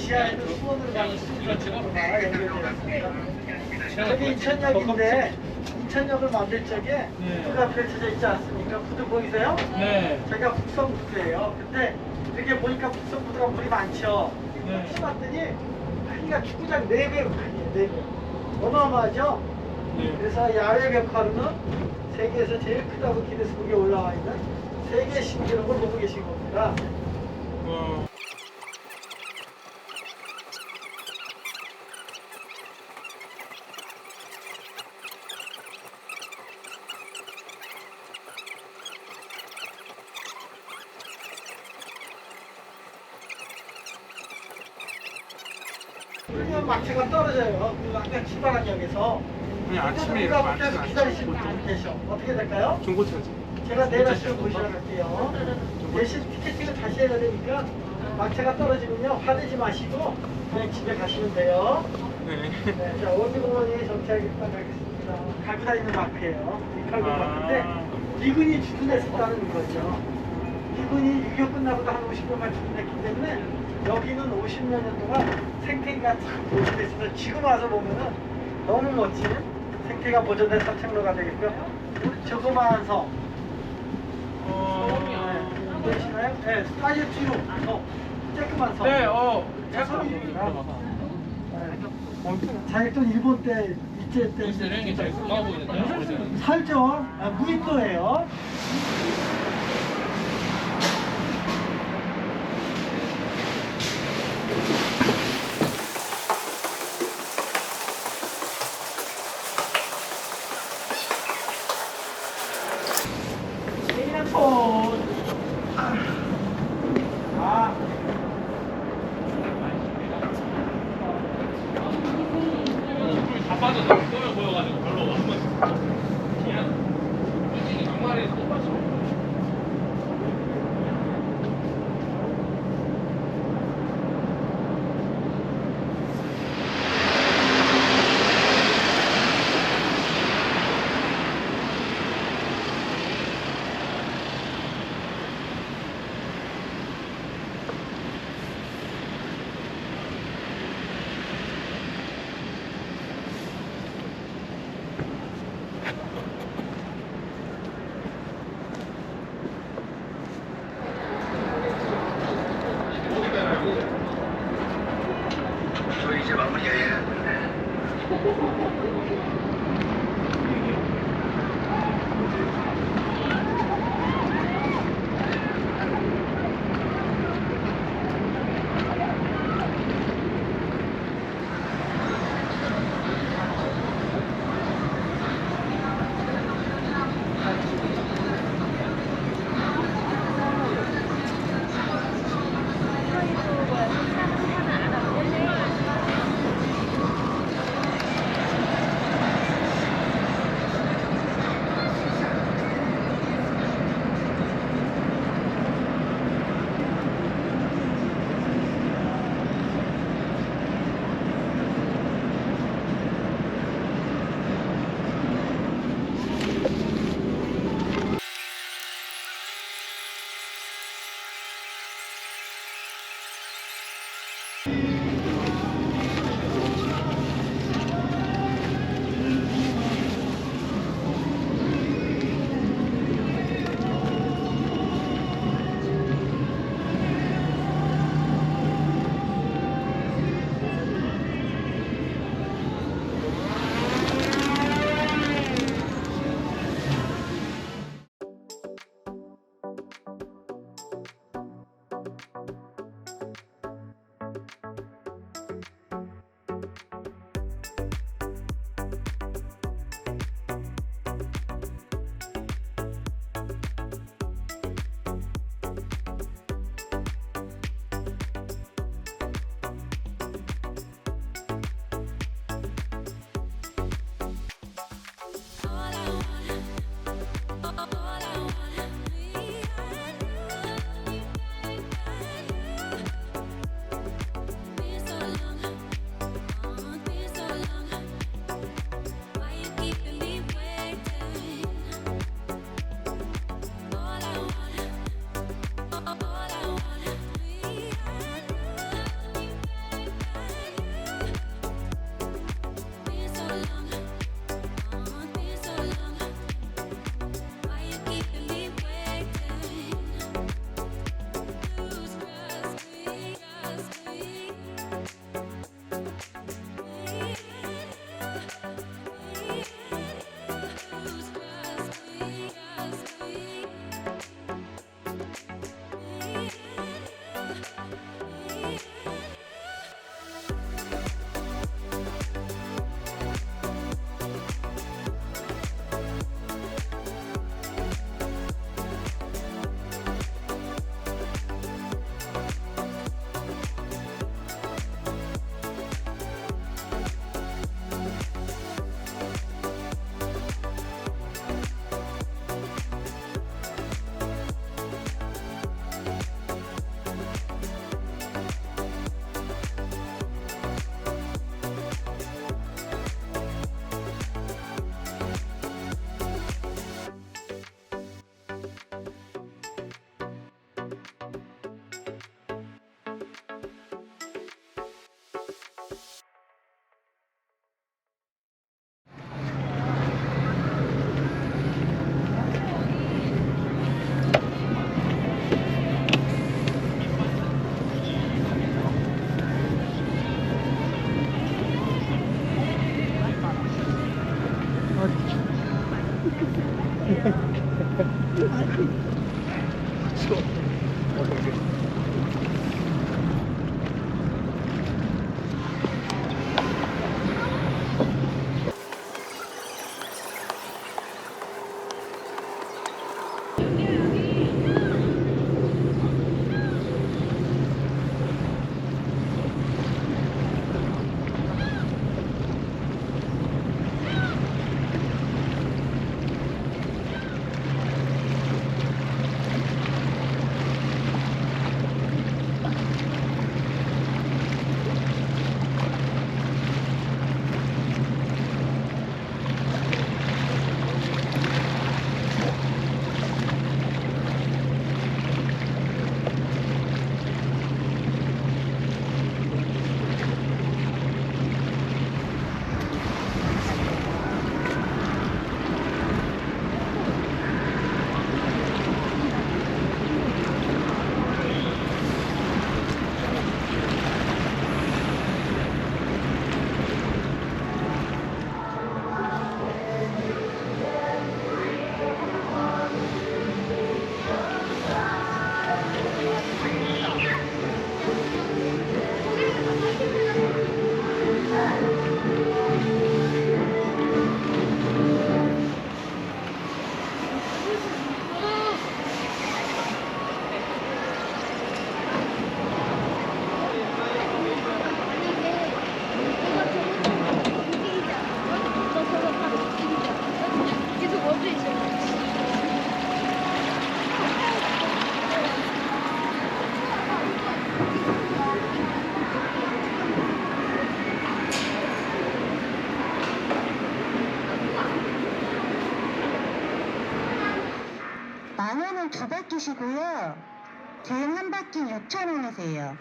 지하에도 수원으로 가는 수도가 연결되어 있습니다. 저기 인천역인데 인천역을 만들 적에 구두가 펼쳐져 있지 않습니까? 구두 보이세요? 네. 저희가 북성구두예요. 근데 이렇게 보니까 북성구두가 물이 많죠. 네. 치봤더니 크기가 축구장 4배 크기예요. 4배. 어마어마하죠? 네. 그래서 야외 벽화로는 세계에서 제일 크다고 기네스북에 올라와 있는 세계 신기록을 보고 계신 겁니다. 그러면 막차가 떨어져요. 그 아까 출발항역에서. 아니, 아침에 이렇게 누가 많지 밖에서 않죠. 기다리시는 분 계셔. 어떻게 될까요? 중고차지. 제가 내일 아침에 모시러 갈게요. 대신 티켓팅을 다시 해야 되니까 막차가 떨어지면요. 화내지 마시고 그냥 집에 가시면 돼요. 네. 네, 자, 월미공원에 정차하겠다 가겠습니다. 가고 다니는 마크예요. 미칼고 마크인데 미군이 주둔했었다는 거죠. 미군이 6.25 끝나고도 한 50년간 주둔했기 때문에 여기는 50여 년 동안 생태계가 참 보존됐어서 지금 와서 보면은 너무 멋진 생태가 보존된 산책로가 되겠고요. 조그마한 섬. 네, 보이시나요? 네, 사이에 뒤로 섬. 쬐끄만 섬. 네, 섬입니다. 자격증 일본 때 일제 때 이게 제일 가까워 보이는데요? 살죠. 무인도예요. 다 빠져서 떠여 보여가지고 별로 한번 그냥 솔직히 막말해서 똑같이 저희 이제 마무리해야 하는데. 만원은 2바퀴시고요. 대행 한 바퀴 6,000원이세요.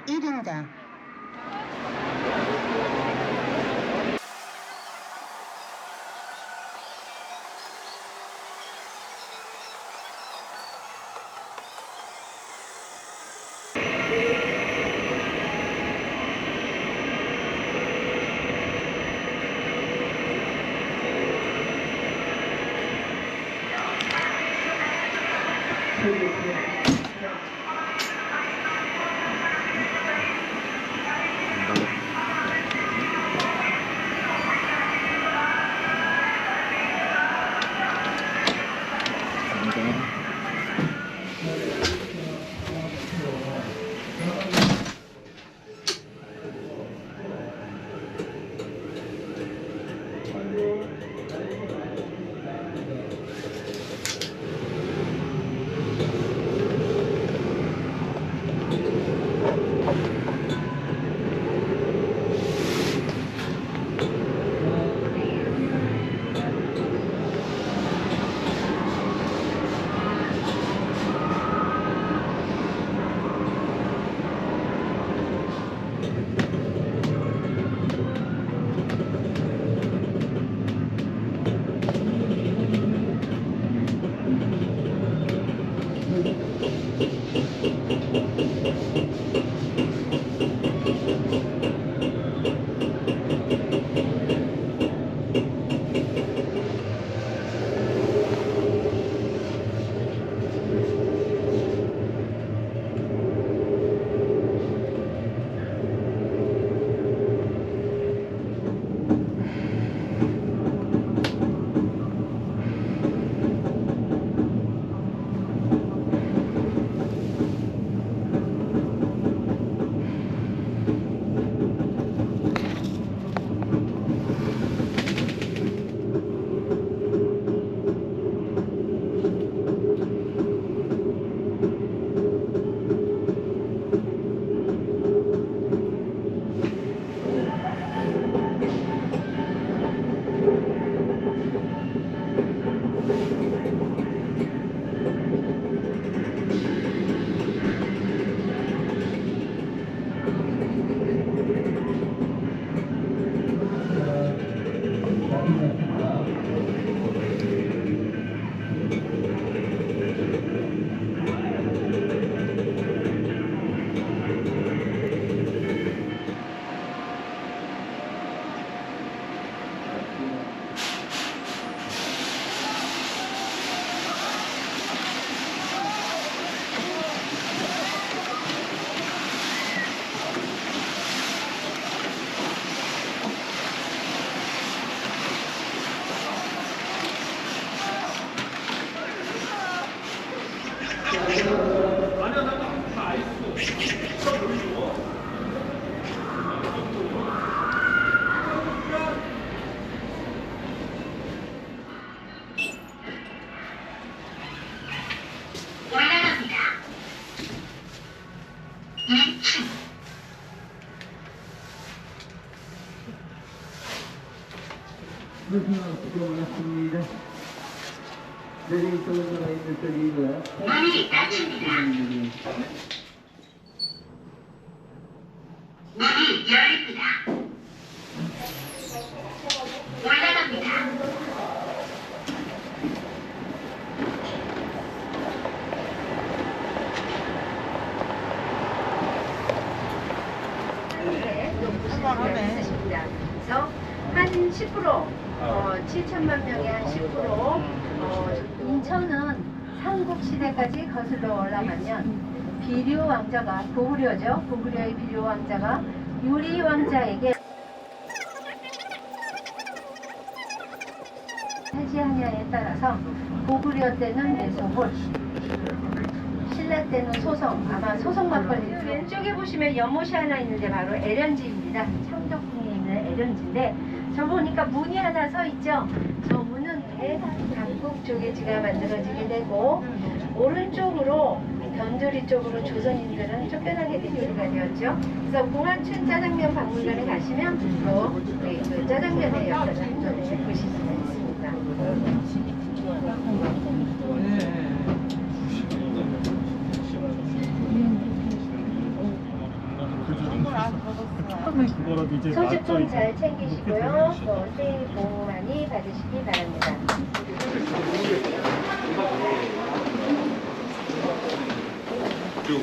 1인당. 올라갑니다. 2층. 수고하셨습니다. 내리 떨어져 있는 저기가 문이 닫힙니다. 문이 열립니다. 올라갑니다. 있으십니다. 그래서 한 10%, 7천만 명의 한 10%, 인천은 삼국시대까지 거슬러 올라가면 비류 왕자가, 고구려죠. 고구려의 비류 왕자가 유리 왕자에게 차지하냐에 따라서 고구려 때는 매소홀, 신라 때는 소성, 아마 소성 막걸리. 왼쪽에 보시면 연못이 하나 있는데 바로 애련지입니다. 창덕궁에 있는 애련지인데 저 보니까 문이 하나 서 있죠. 저 문은 대당국 쪽에 지가 만들어지게 되고 오른쪽으로 변두리 쪽으로 조선인들은 쫓겨나게 대표가 되었죠. 그래서 공안춘 짜장면 박물관에 가시면 그 짜장면의 역사를 한눈에 보실 수가 있습니다. 소지품 잘 챙기시고요. 또 새해 복 많이 받으시기 바랍니다. 그리고